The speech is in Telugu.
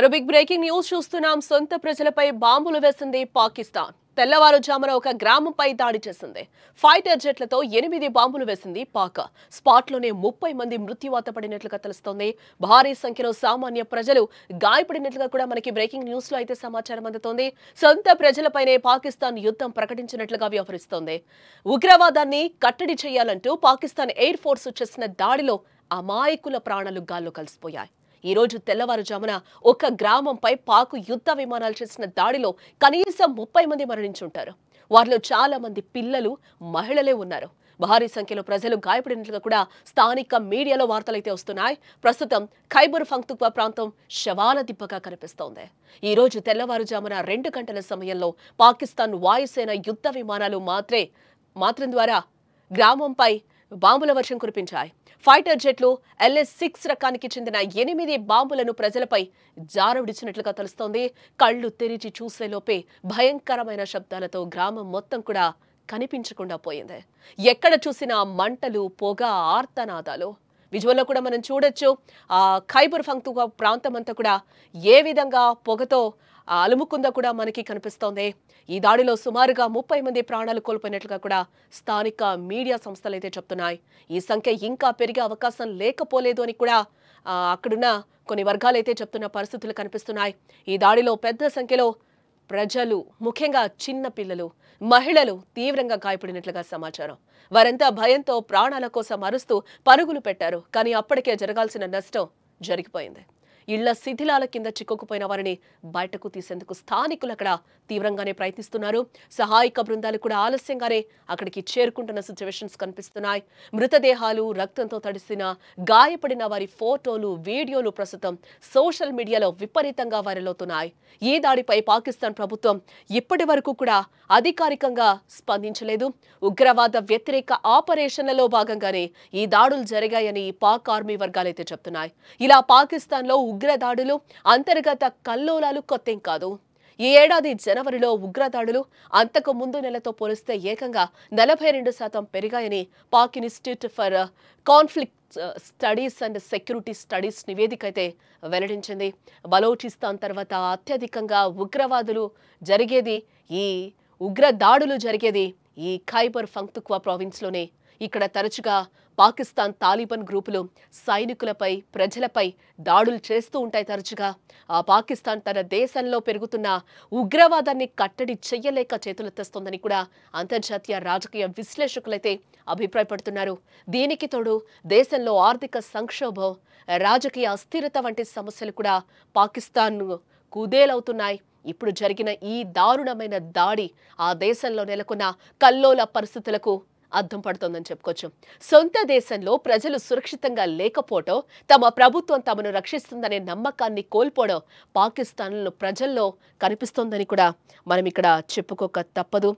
మరో బిగ్ బ్రేకింగ్ న్యూస్ చూస్తున్నాం. సొంత ప్రజలపై బాంబులు వేసింది పాకిస్తాన్. తెల్లవారుజామున ఒక గ్రామంపై దాడి చేసింది. ఫైటర్ జెట్లతో 8 బాంబులు వేసింది పాక్. స్పాట్లోనే 30 మంది మృత్యువాత పడినట్లుగా తెలుస్తోంది. భారీ సంఖ్యలో సామాన్య ప్రజలు గాయపడినట్లుగా కూడా మనకి బ్రేకింగ్ న్యూస్ లో అయితే సమాచారం అందుతోంది. సొంత ప్రజలపైనే పాకిస్తాన్ యుద్ధం ప్రకటించినట్లుగా వ్యవహరిస్తోంది. ఉగ్రవాదాన్ని కట్టడి చేయాలంటూ పాకిస్తాన్ ఎయిర్ ఫోర్స్ చేసిన దాడిలో అమాయకుల ప్రాణాలు గాల్లో కలిసిపోయాయి. ఈ రోజు తెల్లవారుజామున ఒక గ్రామంపై పాక్ యుద్ధ విమానాలు చేసిన దాడిలో కనీసం 30 మంది మరణించుంటారు. వారిలో చాలా మంది పిల్లలు, మహిళలే ఉన్నారు. భారీ సంఖ్యలో ప్రజలు గాయపడినట్లుగా కూడా స్థానిక మీడియాలో వార్తలైతే వస్తున్నాయి. ప్రస్తుతం ఖైబర్ పఖ్తూన్ఖ్వా ప్రాంతం శవాల దిబ్బగా కనిపిస్తోంది. ఈ రోజు తెల్లవారుజామున 2 గంటల సమయంలో పాకిస్తాన్ వాయుసేన యుద్ధ విమానాలు మాత్రం ద్వారా గ్రామంపై బాంబుల వర్షం కురిపించాయి. ఫైటర్ జెట్లు LS-6 రకానికి చెందిన 8 బాంబులను ప్రజలపై జారవిడిచినట్లుగా తెలుస్తోంది. కళ్లు తెరిచి చూసేలోపే భయంకరమైన శబ్దాలతో గ్రామం మొత్తం కూడా కనిపించకుండా పోయింది. ఎక్కడ చూసినా మంటలు, పొగ, ఆర్తనాదాలు. విజువల్లో కూడా మనం చూడొచ్చు. ఖైబర్ పఖ్తూన్ఖ్వా ప్రాంతం అంతా కూడా ఏ విధంగా పొగతో అలుముకుందో కూడా మనకి కనిపిస్తోంది. ఈ దాడిలో సుమారుగా 30 మంది ప్రాణాలు కోల్పోయినట్లుగా కూడా స్థానిక మీడియా సంస్థలు అయితే చెప్తున్నాయి. ఈ సంఖ్య ఇంకా పెరిగే అవకాశం లేకపోలేదు అని కూడా అక్కడున్న కొన్ని వర్గాలు అయితే చెప్తున్న పరిస్థితులు కనిపిస్తున్నాయి. ఈ దాడిలో పెద్ద సంఖ్యలో ప్రజలు, ముఖ్యంగా చిన్న పిల్లలు, మహిళలు తీవ్రంగా గాయపడినట్లుగా సమాచారం. వారంతా భయంతో ప్రాణాల కోసం అరుస్తూ పరుగులు పెట్టారు. కానీ అప్పటికే జరగాల్సిన నష్టం జరిగిపోయింది. ఇళ్ల శిథిలాల కింద చిక్కుకుపోయిన వారిని బయటకు తీసేందుకు స్థానికులు అక్కడ తీవ్రంగానే ప్రయత్నిస్తున్నారు. సహాయక బృందాలు కూడా ఆలస్యంగానే అక్కడికి చేరుకుంటున్న సిచ్యువేషన్స్ కనిపిస్తున్నాయి. మృతదేహాలు, రక్తంతో తడిసిన, గాయపడిన వారి ఫోటోలు, వీడియోలు ప్రస్తుతం సోషల్ మీడియాలో విపరీతంగా వైరల్ అవుతున్నాయి. ఈ దాడిపై పాకిస్తాన్ ప్రభుత్వం ఇప్పటి వరకు కూడా అధికారికంగా స్పందించలేదు. ఉగ్రవాద వ్యతిరేక ఆపరేషన్లలో భాగంగానే ఈ దాడులు జరిగాయని పాక్ ఆర్మీ వర్గాలైతే చెప్తున్నాయి. ఇలా పాకిస్తాన్లో ఉగ్రదాడులు, అంతర్గత కల్లోలాలు కొత్తేం కాదు. ఈ ఏడాది జనవరిలో ఉగ్రదాడులు అంతకు ముందు నెలతో పోలిస్తే ఏకంగా 42% పెరిగాయని Pak institute for conflict studies and security studies నివేదిక అయితే వెల్లడించింది. బలోచిస్తాన్ తర్వాత అత్యధికంగా ఉగ్రదాడులు జరిగేది ఈ ఖైబర్ పఖ్తూన్ఖ్వా ప్రావిన్స్లోనే. ఇక్కడ తరచుగా పాకిస్తాన్ తాలిబాన్ గ్రూపులు సైనికులపై, ప్రజలపై దాడులు చేస్తూ ఉంటాయి. తరచుగా పాకిస్తాన్ తన దేశంలో పెరుగుతున్న ఉగ్రవాదాన్ని కట్టడి చెయ్యలేక చేతులెత్తేస్తోందని కూడా అంతర్జాతీయ రాజకీయ విశ్లేషకులైతే అభిప్రాయపడుతున్నారు. దీనికి తోడు దేశంలో ఆర్థిక సంక్షోభం, రాజకీయ అస్థిరత వంటి సమస్యలు కూడా పాకిస్తాన్ కుదేలవుతున్నాయి. ఇప్పుడు జరిగిన ఈ దారుణమైన దాడి ఆ దేశంలో నెలకొన్న కల్లోల పరిస్థితులకు అద్దం పడుతోందని చెప్పుకోవచ్చు. సొంత దేశంలో ప్రజలు సురక్షితంగా లేకపోవడం, తమ ప్రభుత్వం తమను రక్షిస్తుందనే నమ్మకాన్ని కోల్పోవడం పాకిస్తాన్లో ప్రజల్లో కనిపిస్తోందని కూడా మనం ఇక్కడ చెప్పుకోక తప్పదు.